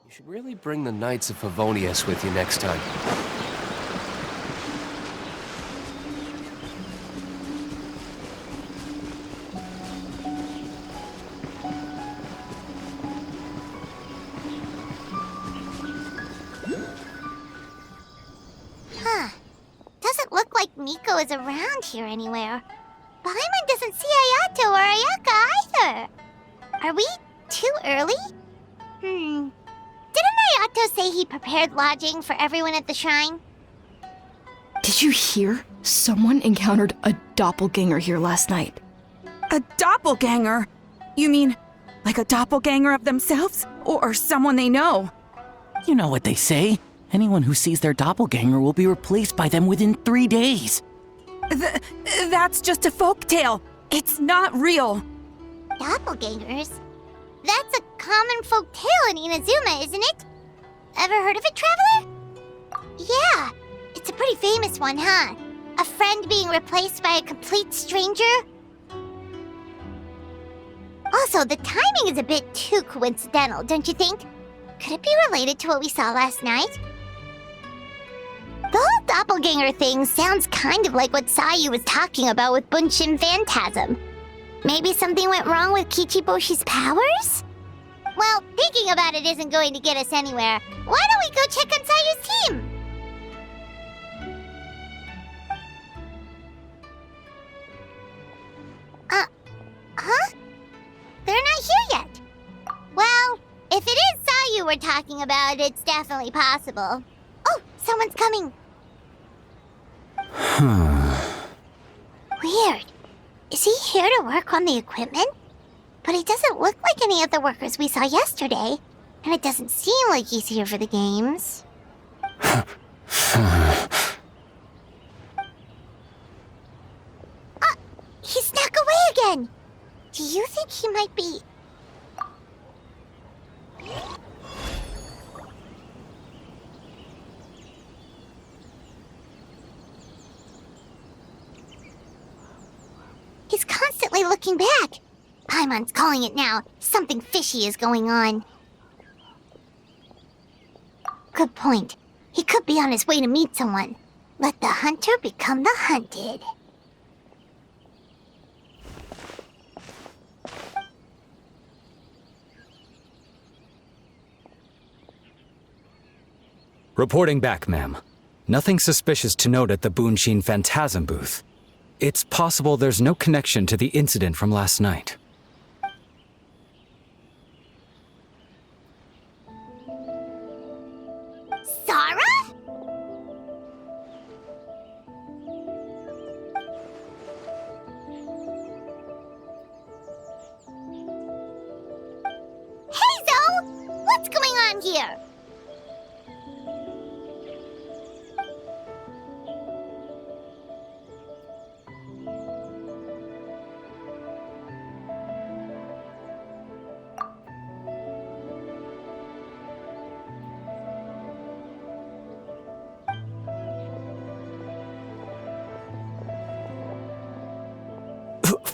You should really bring the Knights of Favonius with you next time. Doesn't look like Miko is around here anywhere. Paimon doesn't see Ayato or Ayaka either. Are we too early? Didn't Ayato say he prepared lodging for everyone at the shrine? Did you hear? Someone encountered a doppelganger here last night. A doppelganger? You mean, like a doppelganger of themselves? Or someone they know? You know what they say. Anyone who sees their doppelganger will be replaced by them within 3 days. That's just a folktale. It's not real. Doppelgangers? That's a common folk tale in Inazuma, isn't it? Ever heard of it, Traveler? Yeah, it's a pretty famous one, huh? A friend being replaced by a complete stranger? Also, the timing is a bit too coincidental, don't you think? Could it be related to what we saw last night? The whole doppelganger thing sounds kind of like what Sayu was talking about with Bunshin Phantasm. Maybe something went wrong with Kichiboshi's powers? Well, thinking about it isn't going to get us anywhere. Why don't we go check on Sayu's team? Huh? They're not here yet. Well, if it is Sayu we're talking about, it's definitely possible. Oh, someone's coming. Weird. Is he here to work on the equipment? But he doesn't look like any of the workers we saw yesterday. And it doesn't seem like he's here for the games. He snuck away again. Do you think he might be... He's constantly looking back. Paimon's calling it now. Something fishy is going on. Good point. He could be on his way to meet someone. Let the hunter become the hunted. Reporting back, ma'am. Nothing suspicious to note at the Bunshin Phantasm booth. It's possible there's no connection to the incident from last night. Sarah? Hazel! What's going on here?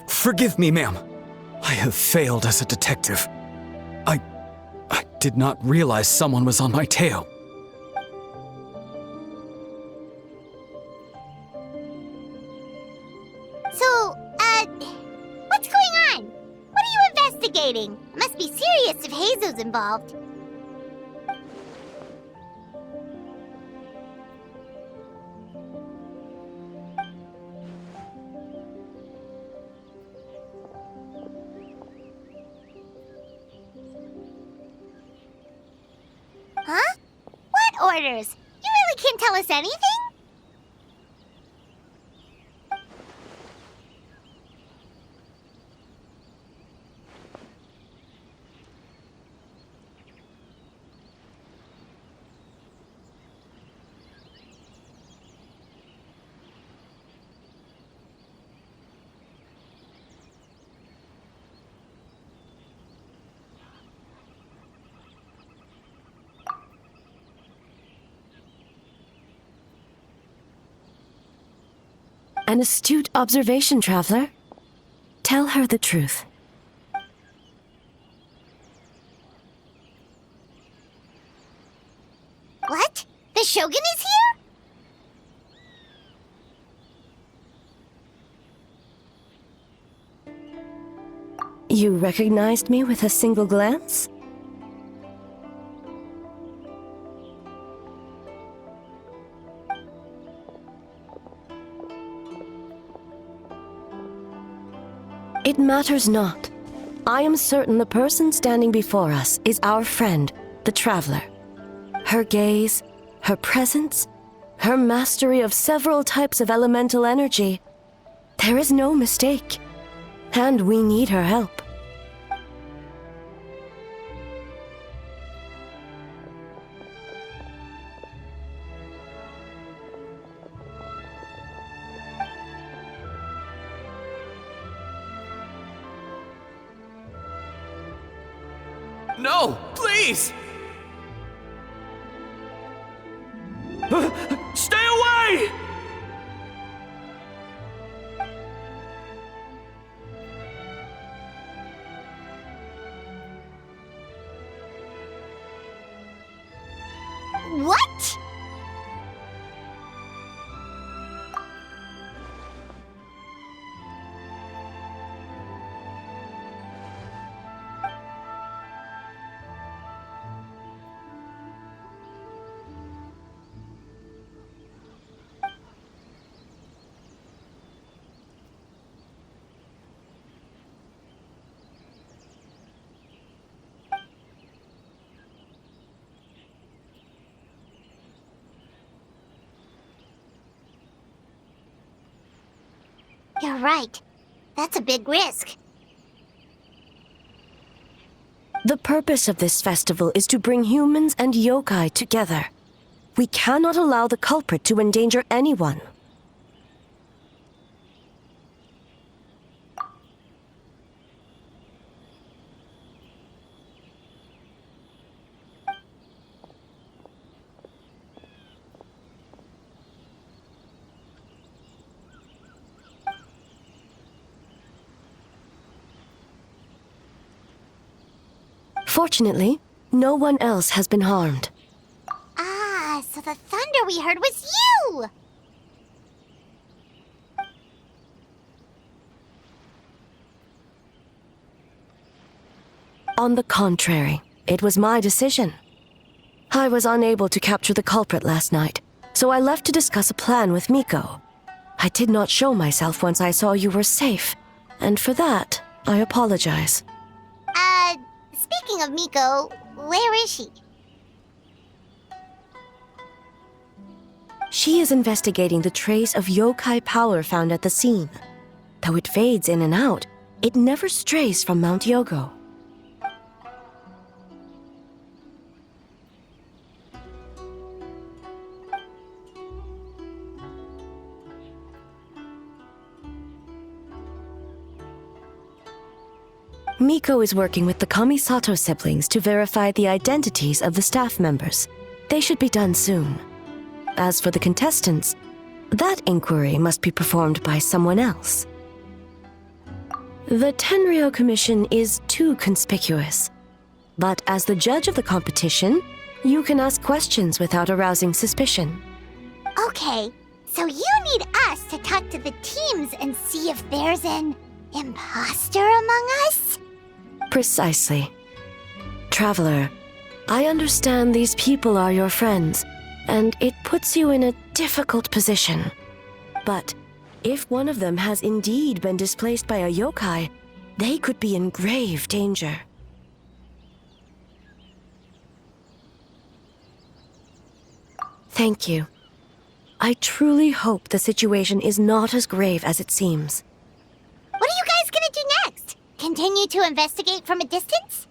Forgive me, ma'am. I have failed as a detective. I did not realize someone was on my tail. So, what's going on? What are you investigating? It must be serious if Hazel's involved. Huh? What orders? You really can't tell us anything? An astute observation, Traveler. Tell her the truth. Shogun is here? You recognized me with a single glance? It matters not. I am certain the person standing before us is our friend, the Traveler. Her gaze, her presence, her mastery of several types of elemental energy. There is no mistake. And we need her help. No, please! Stay away! What? You're right. That's a big risk. The purpose of this festival is to bring humans and yokai together. We cannot allow the culprit to endanger anyone. Fortunately, no one else has been harmed. Ah, so the thunder we heard was you! On the contrary, it was my decision. I was unable to capture the culprit last night, so I left to discuss a plan with Miko. I did not show myself once I saw you were safe, and for that, I apologize. Speaking of Miko, where is she? She is investigating the trace of yokai power found at the scene. Though it fades in and out, it never strays from Mount Yogo. Miko is working with the Kamisato siblings to verify the identities of the staff members. They should be done soon. As for the contestants, that inquiry must be performed by someone else. The Tenryo Commission is too conspicuous. But as the judge of the competition, you can ask questions without arousing suspicion. Okay, so you need us to talk to the teams and see if there's an imposter among us? Precisely. Traveler, I understand these people are your friends, and it puts you in a difficult position. But if one of them has indeed been displaced by a yokai, they could be in grave danger. Thank you. I truly hope the situation is not as grave as it seems. What are you guys gonna do next? Continue to investigate from a distance?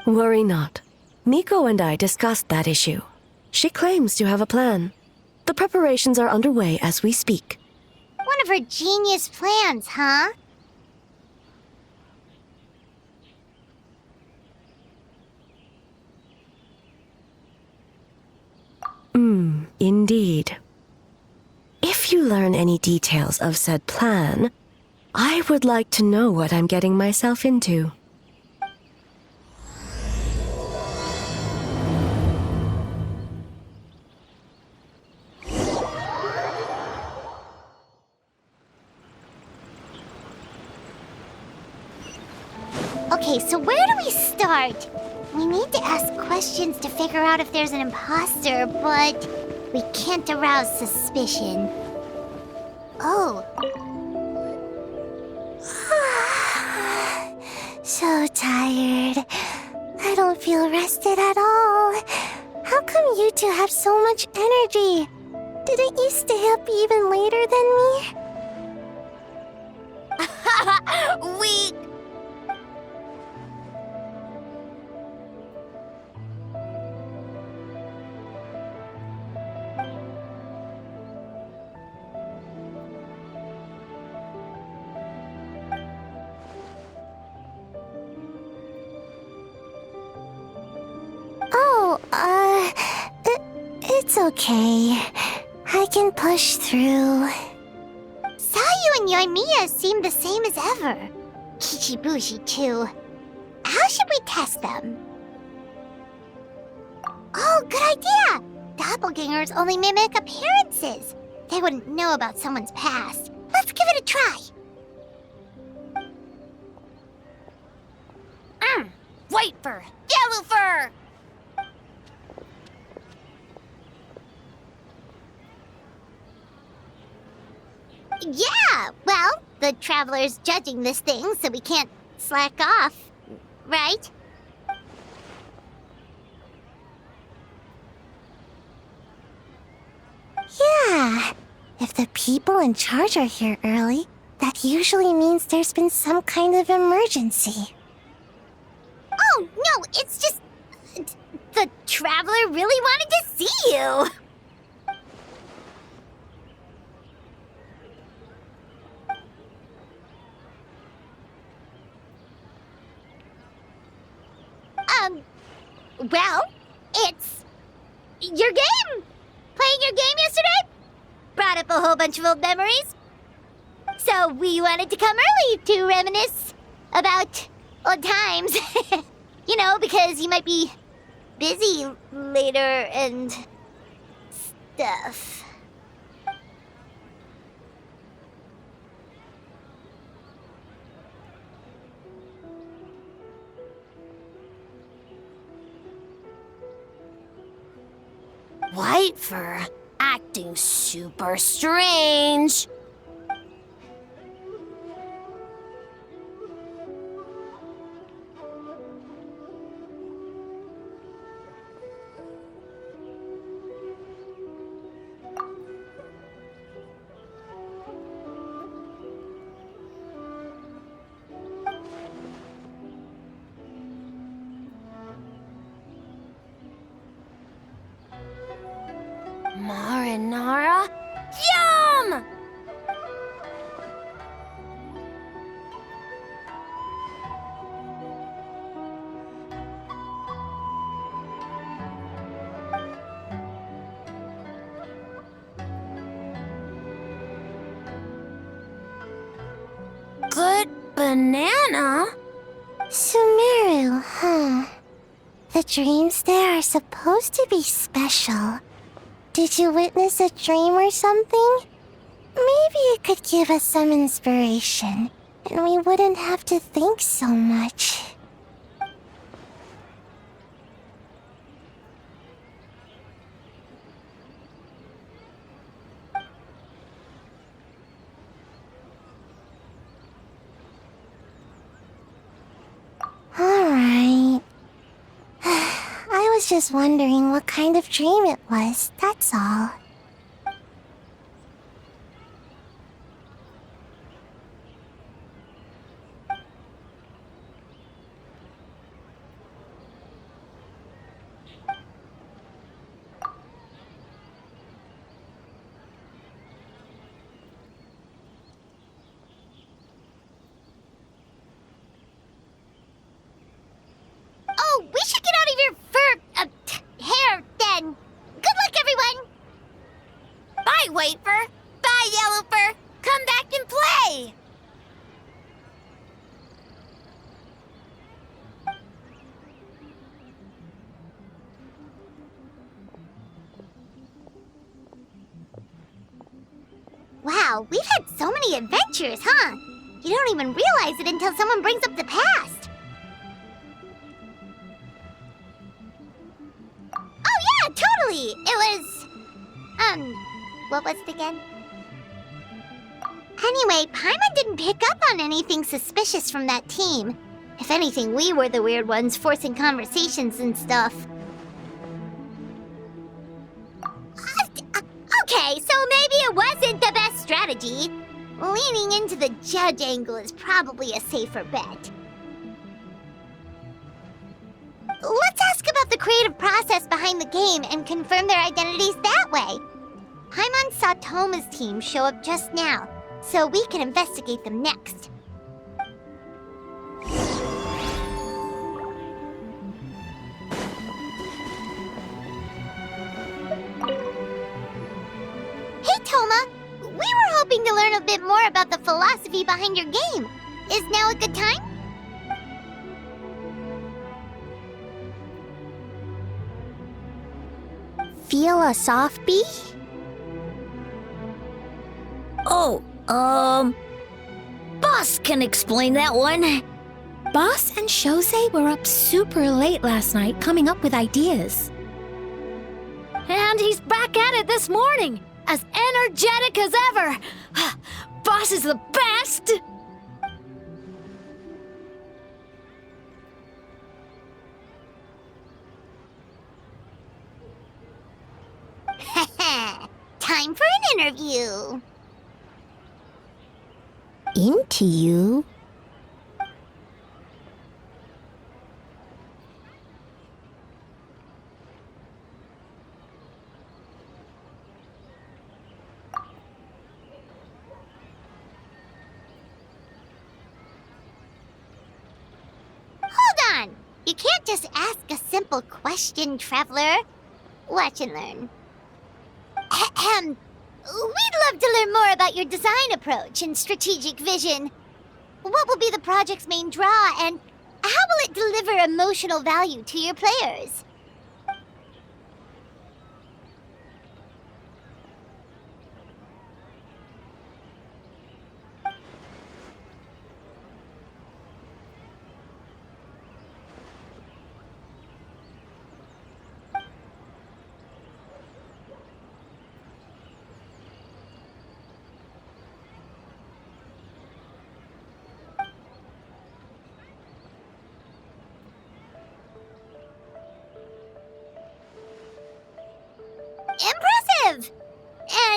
Worry not. Miko and I discussed that issue. She claims to have a plan. The preparations are underway as we speak. One of her genius plans, huh? Indeed. If you learn any details of said plan, I would like to know what I'm getting myself into. Okay, so where do we start? We need to ask questions to figure out if there's an imposter, but we can't arouse suspicion. Oh. So tired. I don't feel rested at all. How come you two have so much energy? Didn't you stay up even later than me? We... It's okay. I can push through. Sayu and Yoimiya seem the same as ever. Kichibushi too. How should we test them? Oh, good idea! Doppelgangers only mimic appearances. They wouldn't know about someone's past. Let's give it a try. White fur! Yellow fur! Yeah, well, the Traveler's judging this thing, so we can't slack off, right? Yeah, if the people in charge are here early, that usually means there's been some kind of emergency. Oh, no, it's just... the Traveler really wanted to see you! Well, it's... your game! Playing your game yesterday? Brought up a whole bunch of old memories. So we wanted to come early to reminisce about old times. You know, because you might be busy later and stuff. White fur acting super strange. Marinara? Yum! Good banana? Sumeru, huh? The dreams there are supposed to be special. Did you witness a dream or something? Maybe it could give us some inspiration, and we wouldn't have to think so much. Alright. I was just wondering what kind of dream it was, that's all. Oh, we should get out of your hair then. Good luck, everyone! Yay! Wow, we've had so many adventures, huh? You don't even realize it until someone brings up the past. Oh yeah, totally! It was... what was it again? Anyway, Paimon didn't pick up on anything suspicious from that team. If anything, we were the weird ones forcing conversations and stuff. Okay, so maybe it wasn't the best strategy. Leaning into the judge angle is probably a safer bet. Let's ask about the creative process behind the game and confirm their identities that way. Paimon saw Toma's team show up just now, so we can investigate them next. Hey, Toma! We were hoping to learn a bit more about the philosophy behind your game. Is now a good time? Philosophy? Oh, Boss can explain that one. Boss and Shosei were up super late last night coming up with ideas. And he's back at it this morning, as energetic as ever. Boss is the best! Time for an interview. Into you? Hold on! You can't just ask a simple question, traveler. Watch and learn. Ahem. We'd love to learn more about your design approach and strategic vision. What will be the project's main draw, and how will it deliver emotional value to your players? Impressive!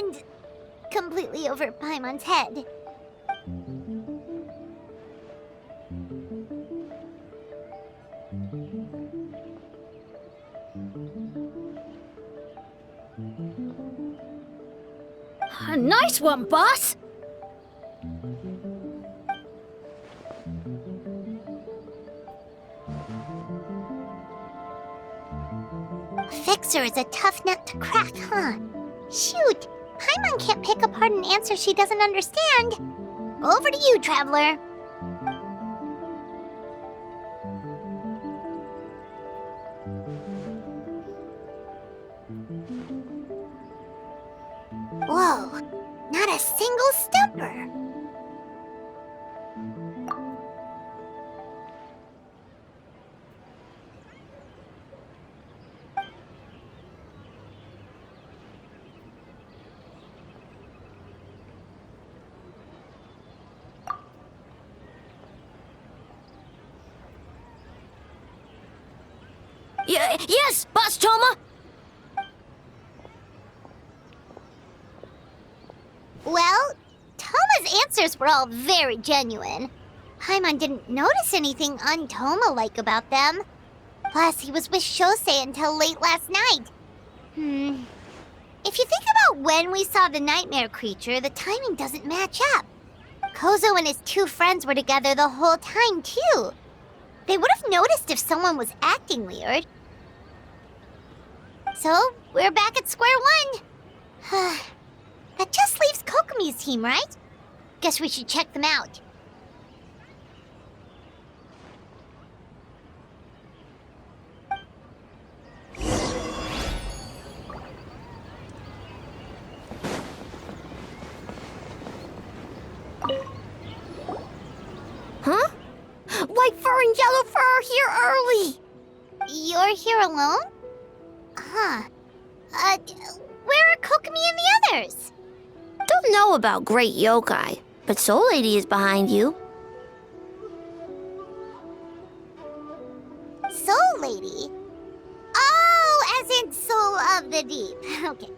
And completely over Paimon's head. Nice one, boss! Fixer is a tough nut to crack, huh? Shoot! Paimon can't pick apart an answer she doesn't understand. Over to you, traveler. Whoa, not a single stumper. Yes, Boss Toma! Well, Toma's answers were all very genuine. Paimon didn't notice anything un-Toma-like about them. Plus, he was with Shosei until late last night. If you think about when we saw the nightmare creature, the timing doesn't match up. Kozo and his two friends were together the whole time, too. They would have noticed if someone was acting weird. So, we're back at square one. That just leaves Kokomi's team, right? Guess we should check them out. Huh? White fur and yellow fur are here early! You're here alone? Huh. Where are Kokomi and the others? Don't know about great yokai, but Soul Lady is behind you. Soul Lady? Oh, as in Soul of the Deep. Okay.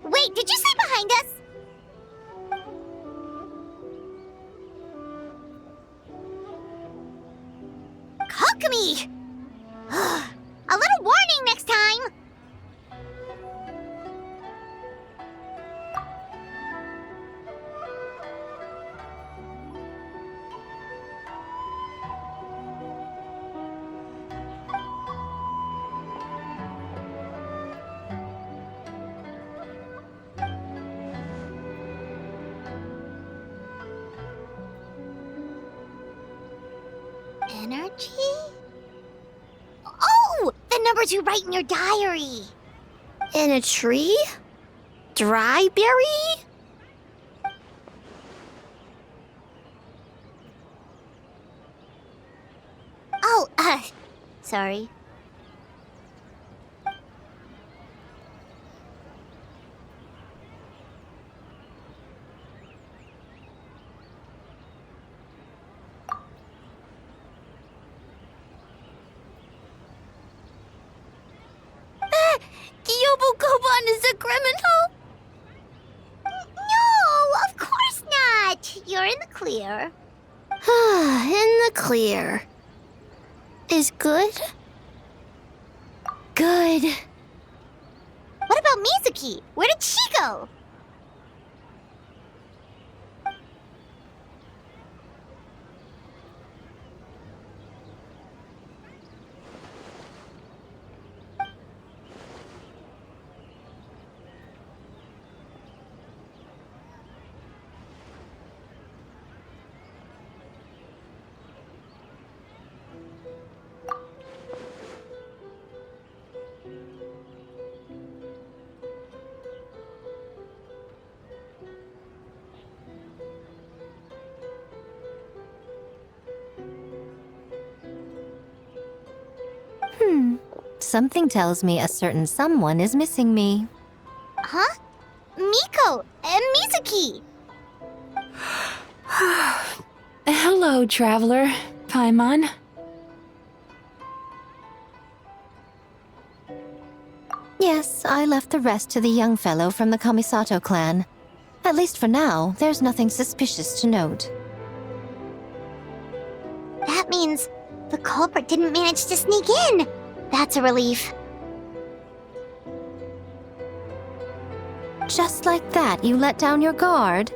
Wait, did you say behind us? Kokomi! A little warning next time! Energy? Oh! The numbers you write in your diary! In a tree? Dry berry? Oh, sorry. Kyobo-koban is a criminal? No, of course not! You're in the clear. In the clear. Is good? Good. What about Mizuki? Where did she go? Something tells me a certain someone is missing me. Huh? Miko and Mizuki! Hello, traveler. Paimon. Yes, I left the rest to the young fellow from the Kamisato clan. At least for now, there's nothing suspicious to note. That means the culprit didn't manage to sneak in. That's a relief. Just like that, you let down your guard?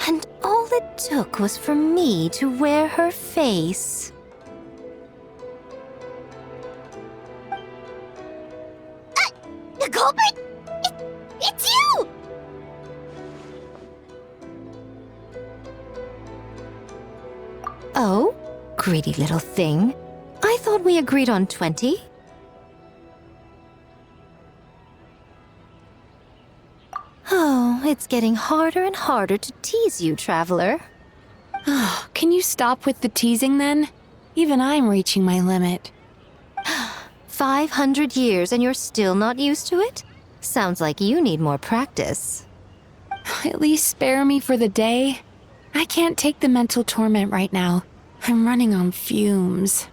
And all it took was for me to wear her face. The culprit? It's you! Oh? Greedy little thing. I thought we agreed on 20. Oh, it's getting harder and harder to tease you, traveler. Oh, can you stop with the teasing then? Even I'm reaching my limit. 500 years and you're still not used to it? Sounds like you need more practice. At least spare me for the day. I can't take the mental torment right now. I'm running on fumes.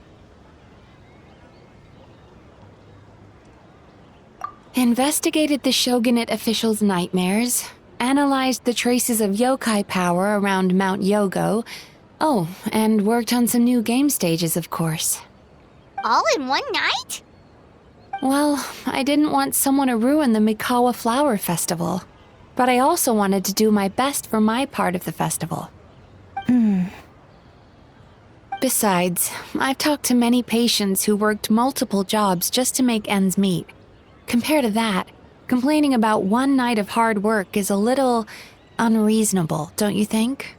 Investigated the shogunate officials' nightmares, analyzed the traces of yokai power around Mount Yogo. Oh, and worked on some new game stages, of course. All in one night? Well, I didn't want someone to ruin the Mikawa Flower Festival. But I also wanted to do my best for my part of the festival. Besides, I've talked to many patients who worked multiple jobs just to make ends meet. Compared to that, complaining about one night of hard work is a little unreasonable, don't you think?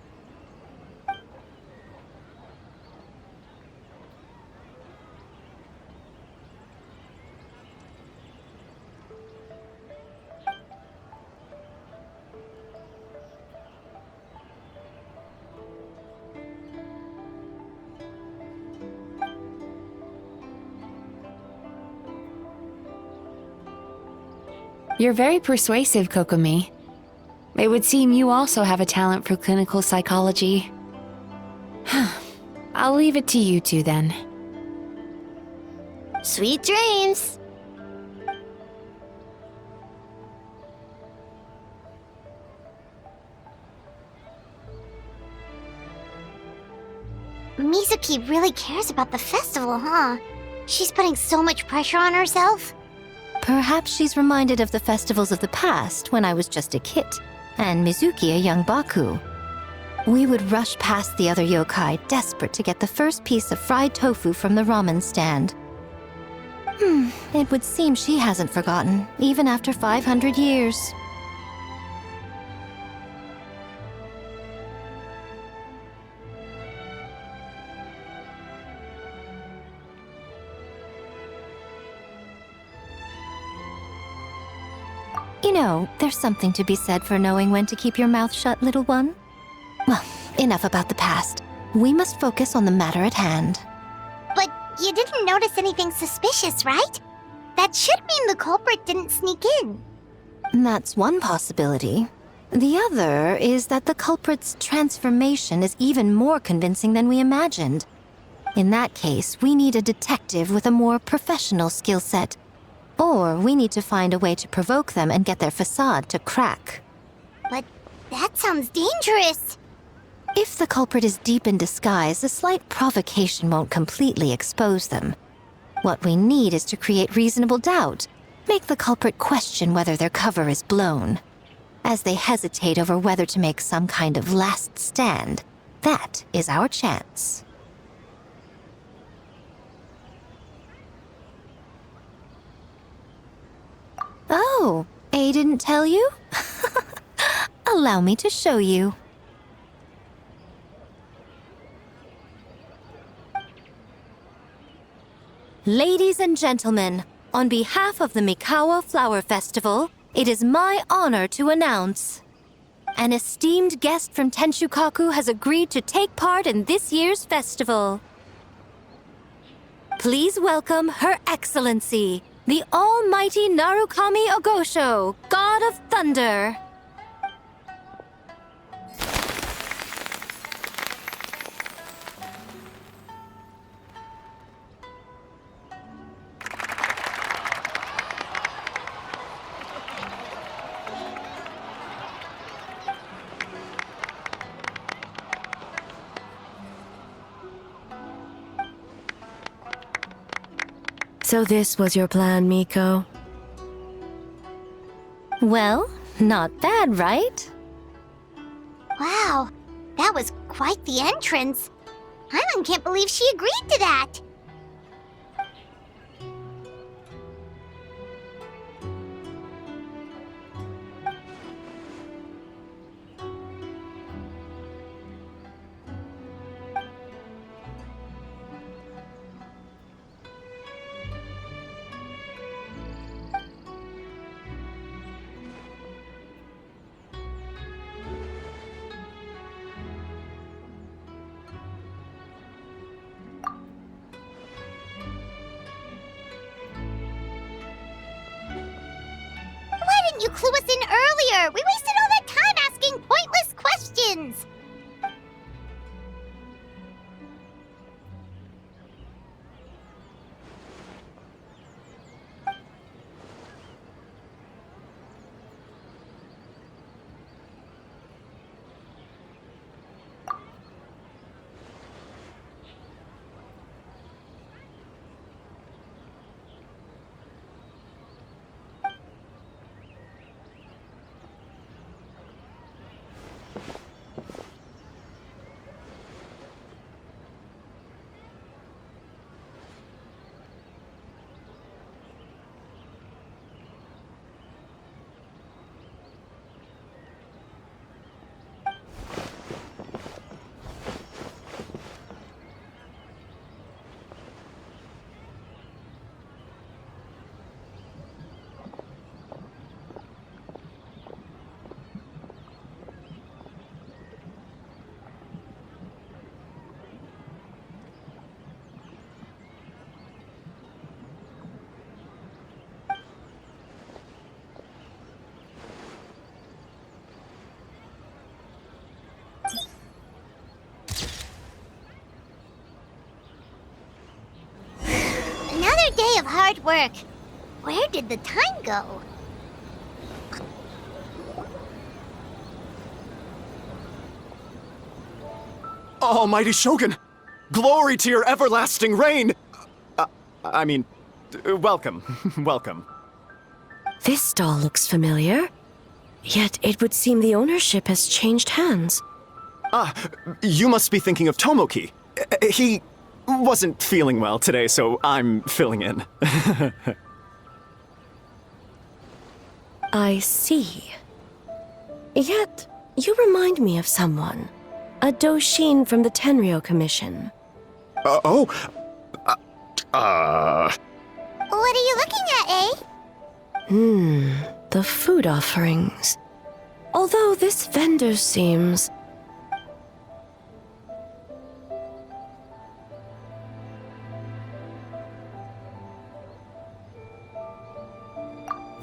You're very persuasive, Kokomi. It would seem you also have a talent for clinical psychology. I'll leave it to you two then. Sweet dreams! Mizuki really cares about the festival, huh? She's putting so much pressure on herself. Perhaps she's reminded of the festivals of the past when I was just a kid, and Mizuki a young Baku. We would rush past the other yokai, desperate to get the first piece of fried tofu from the ramen stand. It would seem she hasn't forgotten, even after 500 years. You know, there's something to be said for knowing when to keep your mouth shut, little one. Well, enough about the past. We must focus on the matter at hand. But you didn't notice anything suspicious, right? That should mean the culprit didn't sneak in. That's one possibility. The other is that the culprit's transformation is even more convincing than we imagined. In that case, we need a detective with a more professional skill set. Or we need to find a way to provoke them and get their facade to crack. But that sounds dangerous. If the culprit is deep in disguise, a slight provocation won't completely expose them. What we need is to create reasonable doubt, make the culprit question whether their cover is blown. As they hesitate over whether to make some kind of last stand, that is our chance. Oh, A didn't tell you? Allow me to show you. Ladies and gentlemen, on behalf of the Mikawa Flower Festival, it is my honor to announce an esteemed guest from Tenshukaku has agreed to take part in this year's festival. Please welcome Her Excellency, the Almighty Narukami Ogosho, God of Thunder. So this was your plan, Miko? Well, not bad, right? Wow, that was quite the entrance. Paimon can't believe she agreed to that. Why didn't you clue us in earlier? We wasted all that time asking pointless questions. day of hard work. Where did the time go? Almighty Shogun! Glory to your everlasting reign! Welcome. Welcome. This stall looks familiar. Yet it would seem the ownership has changed hands. You must be thinking of Tomoki. He wasn't feeling well today, so I'm filling in. I see. Yet, you remind me of someone. A Doshin from the Tenryo Commission. What are you looking at, eh? The food offerings. Although this vendor seems...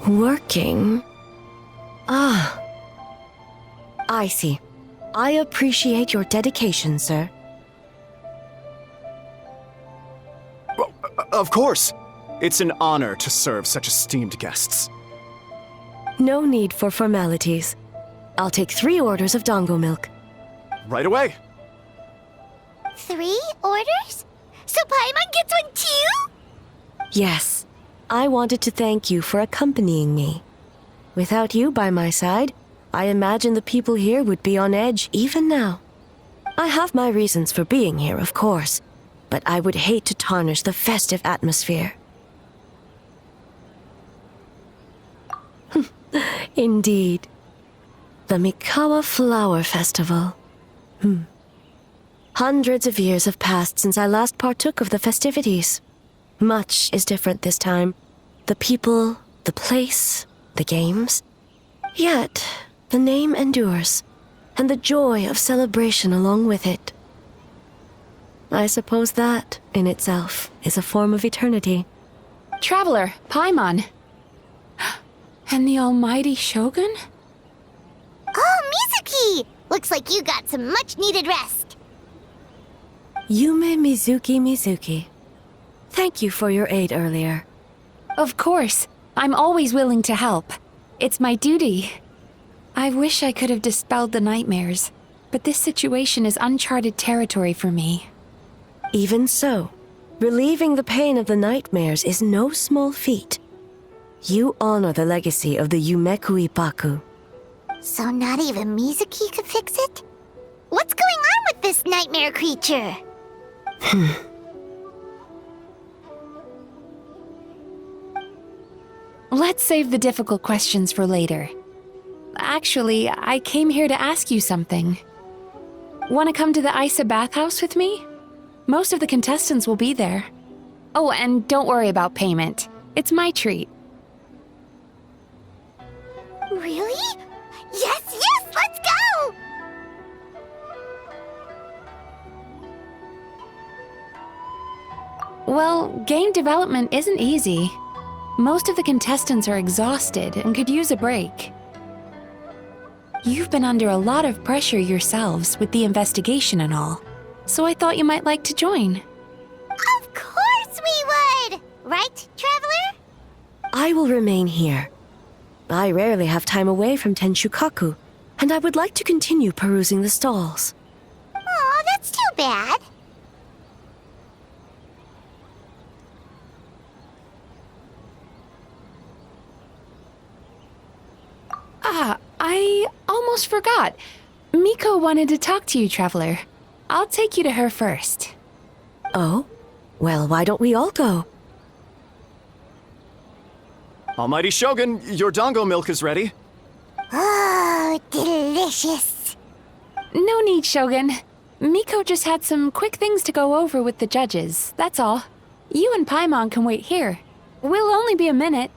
working? I see. I appreciate your dedication, sir. Of course. It's an honor to serve such esteemed guests. No need for formalities. I'll take 3 orders of dango milk. Right away. 3 orders? So Paimon gets one too? Yes. I wanted to thank you for accompanying me. Without you by my side, I imagine the people here would be on edge even now. I have my reasons for being here, of course, but I would hate to tarnish the festive atmosphere. Indeed. The Mikawa Flower Festival. Hundreds of years have passed since I last partook of the festivities. Much is different this time. The people, the place, the games. Yet, the name endures, and the joy of celebration along with it. I suppose that, in itself, is a form of eternity. Traveler, Paimon. And the almighty Shogun? Oh, Mizuki! Looks like you got some much-needed rest. Yume Mizuki. Thank you for your aid earlier. Of course. I'm always willing to help. It's my duty. I wish I could have dispelled the nightmares, but this situation is uncharted territory for me. Even so, relieving the pain of the nightmares is no small feat. You honor the legacy of the Yumeko-Ippaku. So not even Mizuki could fix it? What's going on with this nightmare creature? Let's save the difficult questions for later. Actually, I came here to ask you something. Want to come to the Isa bathhouse with me? Most of the contestants will be there. Oh, and don't worry about payment. It's my treat. Really? Yes, let's go! Well, game development isn't easy. Most of the contestants are exhausted and could use a break. You've been under a lot of pressure yourselves with the investigation and all, so I thought you might like to join. Of course we would! Right, Traveler? I will remain here. I rarely have time away from Tenshukaku, and I would like to continue perusing the stalls. Aw, that's too bad. I almost forgot. Miko wanted to talk to you, Traveler. I'll take you to her first. Oh? Well, why don't we all go? Almighty Shogun, your dango milk is ready. Oh, delicious. No need, Shogun. Miko just had some quick things to go over with the judges, that's all. You and Paimon can wait here. We'll only be a minute.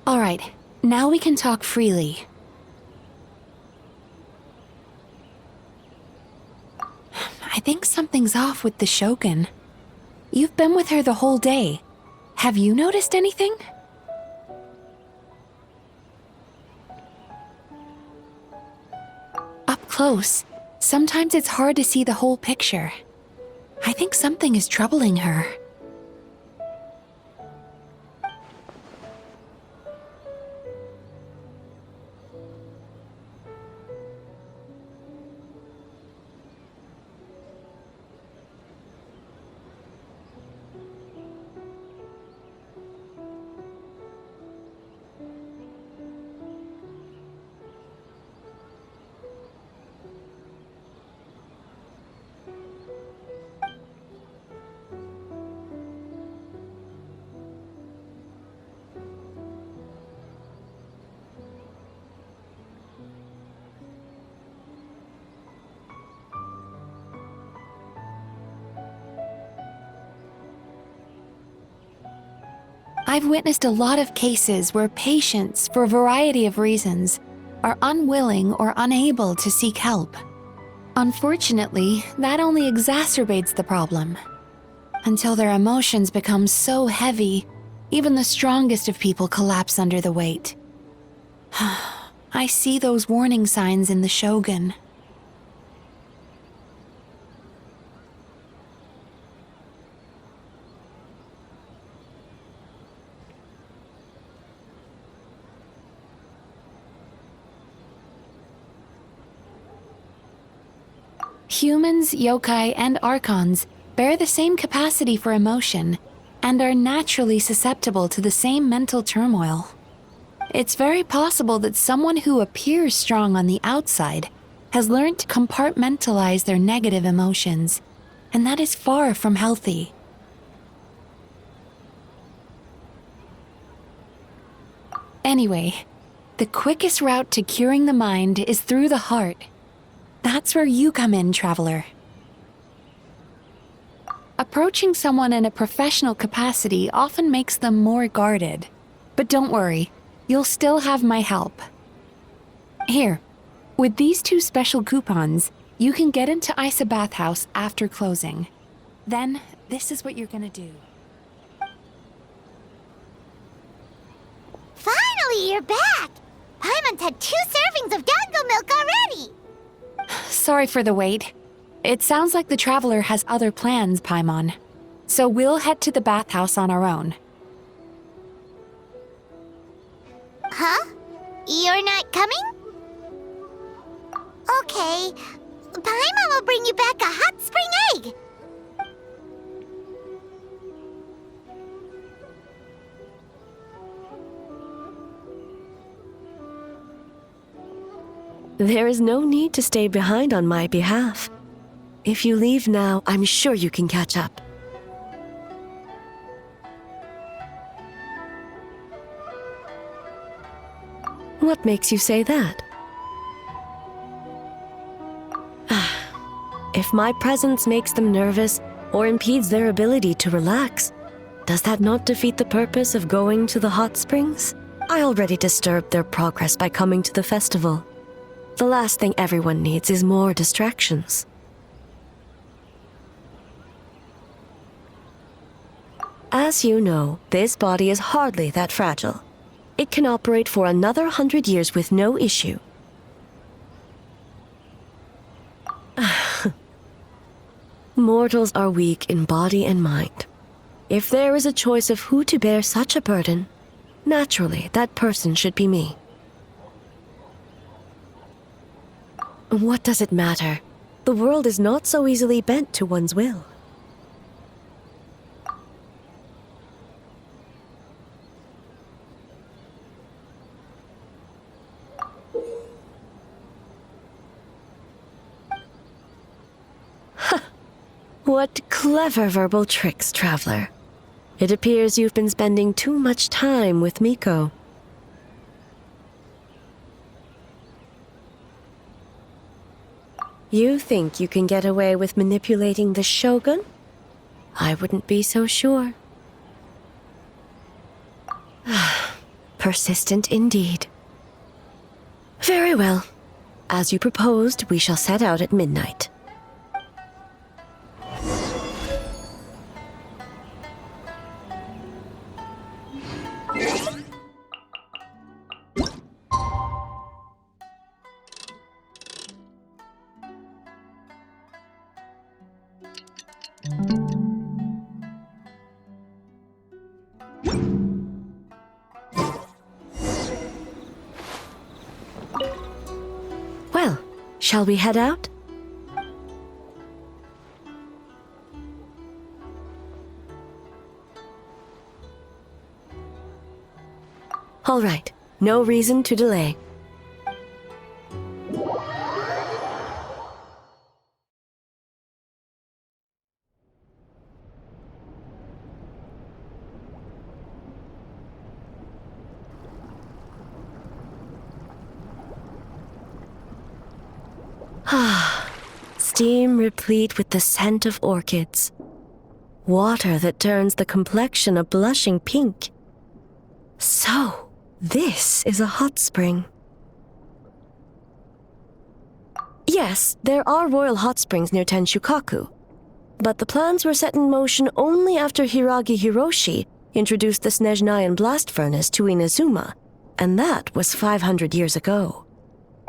All right, now we can talk freely. I think something's off with the Shogun. You've been with her the whole day. Have you noticed anything? Up close, sometimes it's hard to see the whole picture. I think something is troubling her. I've witnessed a lot of cases where patients, for a variety of reasons, are unwilling or unable to seek help. Unfortunately, that only exacerbates the problem. Until their emotions become so heavy, even the strongest of people collapse under the weight. I see those warning signs in the Shogun. Humans, yokai, and archons bear the same capacity for emotion and are naturally susceptible to the same mental turmoil. It's very possible that someone who appears strong on the outside has learned to compartmentalize their negative emotions, and that is far from healthy. Anyway, the quickest route to curing the mind is through the heart. That's where you come in, traveler. Approaching someone in a professional capacity often makes them more guarded. But don't worry, you'll still have my help. Here, with these 2 special coupons, you can get into Isa Bathhouse after closing. Then, this is what you're gonna do. Finally, you're back! Paimon's had 2 servings of ganyu milk already! Sorry for the wait. It sounds like the traveler has other plans, Paimon. So we'll head to the bathhouse on our own. Huh? You're not coming? Okay. Paimon will bring you back a hot spring egg! There is no need to stay behind on my behalf. If you leave now, I'm sure you can catch up. What makes you say that? If my presence makes them nervous or impedes their ability to relax, does that not defeat the purpose of going to the hot springs? I already disturbed their progress by coming to the festival. The last thing everyone needs is more distractions. As you know, this body is hardly that fragile. It can operate for another 100 years with no issue. Mortals are weak in body and mind. If there is a choice of who to bear such a burden, naturally that person should be me. What does it matter? The world is not so easily bent to one's will. What clever verbal tricks, traveler. It appears you've been spending too much time with Miko. You think you can get away with manipulating the Shogun? I wouldn't be so sure. Persistent indeed. Very well. As you proposed, we shall set out at midnight. Shall we head out? All right, no reason to delay. Steam replete with the scent of orchids. Water that turns the complexion a blushing pink. So, this is a hot spring. Yes, there are royal hot springs near Tenshukaku, but the plans were set in motion only after Hiragi Hiroshi introduced the Snezhnayan blast furnace to Inazuma, and that was 500 years ago.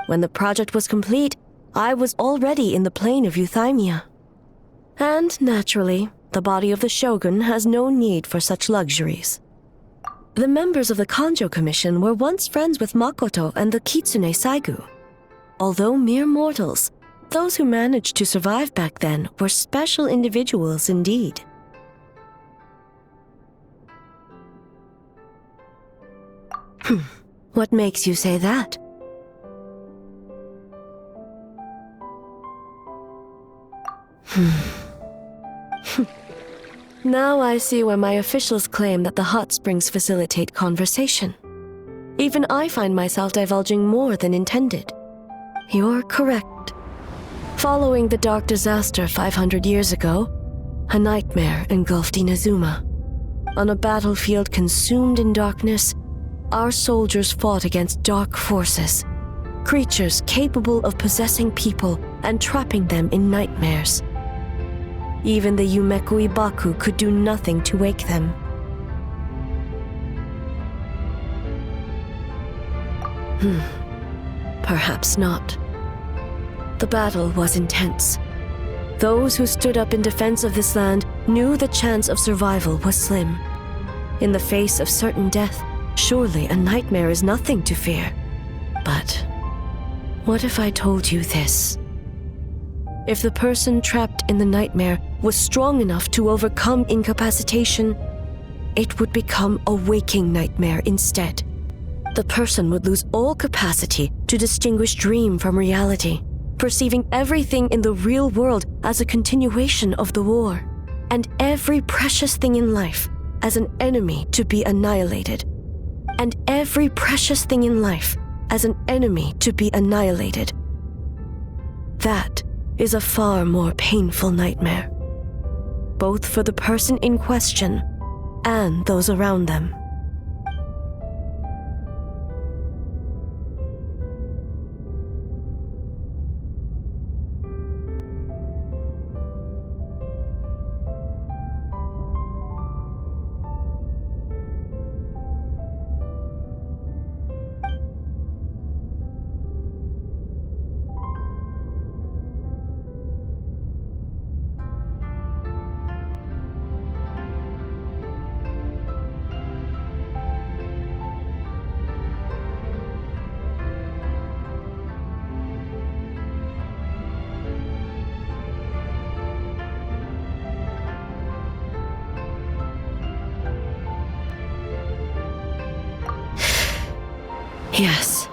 When the project was complete, I was already in the plain of Euthymia. And naturally, the body of the shogun has no need for such luxuries. The members of the Kanjo Commission were once friends with Makoto and the Kitsune Saigu. Although mere mortals, those who managed to survive back then were special individuals indeed. What makes you say that? Now I see why my officials claim that the hot springs facilitate conversation. Even I find myself divulging more than intended. You're correct. Following the dark disaster 500 years ago, a nightmare engulfed Inazuma. On a battlefield consumed in darkness, our soldiers fought against dark forces, creatures capable of possessing people and trapping them in nightmares. Even the Yumeko-ibaku could do nothing to wake them. Perhaps not. The battle was intense. Those who stood up in defense of this land knew the chance of survival was slim. In the face of certain death, surely a nightmare is nothing to fear. But what if I told you this? If the person trapped in the nightmare was strong enough to overcome incapacitation, it would become a waking nightmare instead. The person would lose all capacity to distinguish dream from reality, perceiving everything in the real world as a continuation of the war, and every precious thing in life as an enemy to be annihilated. And every precious thing in life as an enemy to be annihilated. That is a far more painful nightmare, both for the person in question and those around them. Yes,